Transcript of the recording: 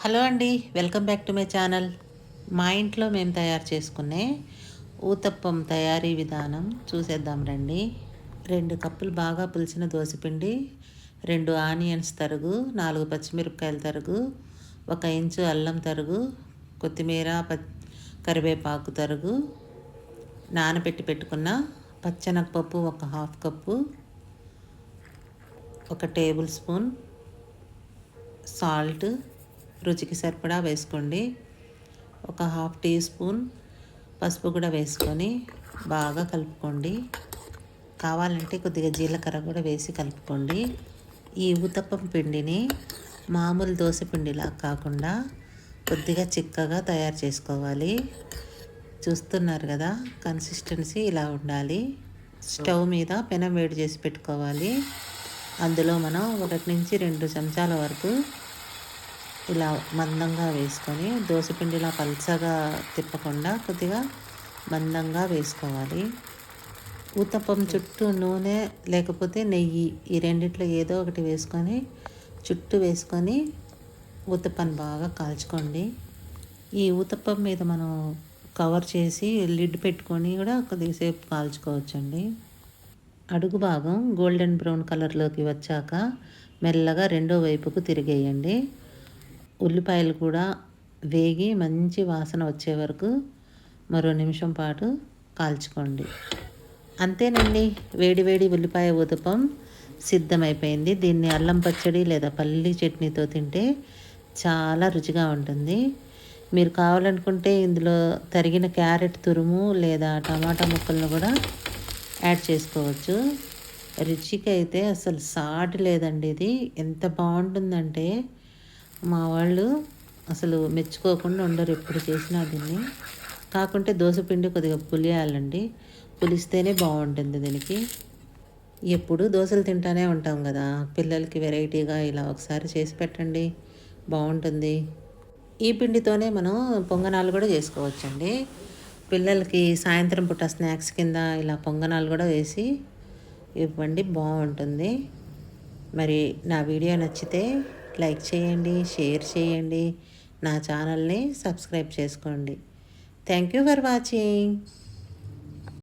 Hello అండి, welcome back to my channel. మా ఇంట్లో మేము తయారు చేసుకునే ఊతప్పం తయారీ విధానం చూసేద్దాం రండి. 2 కప్పులు బాగా పులిసిన దోసపిండి, 2 ఆనియన్స్ తరుగు, 4 పచ్చిమిరపకాయల తరుగు, 1 ఇంచు అల్లం తరుగు, కొత్తిమీర కరివేపాకు తరుగు, నానబెట్టి పెట్టుకున్న పచ్చెనగపప్పు 1/2 కప్పు, 1 టేబుల్ స్పూన్ సాల్ట్ రుచికి సరిపడా వేసుకోండి. 1/2 టీ స్పూన్ పసుపు కూడా వేసుకొని బాగా కలుపుకోండి. కావాలంటే కొద్దిగా జీలకర్ర కూడా వేసి కలుపుకోండి. ఈ ఊతప్పం పిండిని మామూలు దోశ పిండిలా కాకుండా కొద్దిగా చిక్కగా తయారు చేసుకోవాలి. చూస్తున్నారు కదా, కన్సిస్టెన్సీ ఇలా ఉండాలి. స్టవ్ మీద పెనం వేడి చేసి పెట్టుకోవాలి. అందులో మనం 1 నుంచి 2 చెంచాల వరకు ఇలా మందంగా వేసుకొని, దోసపిండిలా పల్చగా తిప్పకుండా కొద్దిగా మందంగా వేసుకోవాలి. ఊతప్పం చుట్టూ నూనె లేకపోతే నెయ్యి, ఈ రెండిట్లో ఏదో ఒకటి వేసుకొని చుట్టూ వేసుకొని ఊతప్పని బాగా కాల్చుకోండి. ఈ ఊతప్పం మీద మనం కవర్ చేసి లిడ్ పెట్టుకొని కూడా కొద్దిసేపు కాల్చుకోవచ్చండి. అడుగు భాగం గోల్డెన్ బ్రౌన్ కలర్లోకి వచ్చాక మెల్లగా రెండో వైపుకు తిరిగేయండి. ఉల్లిపాయలు కూడా వేగి మంచి వాసన వచ్చే వరకు మరో నిమిషం పాటు కాల్చుకోండి. అంతేనండి, వేడి వేడి ఉల్లిపాయ ఊతప్పం సిద్ధమైపోయింది. దీన్ని అల్లం పచ్చడి లేదా పల్లి చట్నీతో తింటే చాలా రుచిగా ఉంటుంది. మీరు కావాలనుకుంటే ఇందులో తరిగిన క్యారెట్ తురుము లేదా టమాటా ముక్కలను కూడా యాడ్ చేసుకోవచ్చు. రుచికి అయితే అసలు సాటి లేదండి. ఇది ఎంత బాగుంటుందంటే మా వాళ్ళు అసలు మెచ్చుకోకుండా ఉండరు ఎప్పుడు చేసినా దీన్ని. కాకుంటే దోసపిండి కొద్దిగా పులియాలండి, పులిస్తేనే బాగుంటుంది దీనికి. ఎప్పుడు దోశలు తింటానే ఉంటాం కదా, పిల్లలకి వెరైటీగా ఇలా ఒకసారి చేసి పెట్టండి, బాగుంటుంది. ఈ పిండితోనే మనం పొంగనాలు కూడా చేసుకోవచ్చండి. పిల్లలకి సాయంత్రం పూట స్నాక్స్ కింద ఇలా పొంగనాలు కూడా వేసి ఇవ్వండి, బాగుంటుంది. మరి నా వీడియో నచ్చితే లైక్ చేయండి, షేర్ చేయండి, నా ఛానల్ని సబ్స్క్రైబ్ చేసుకోండి. Thank you for watching.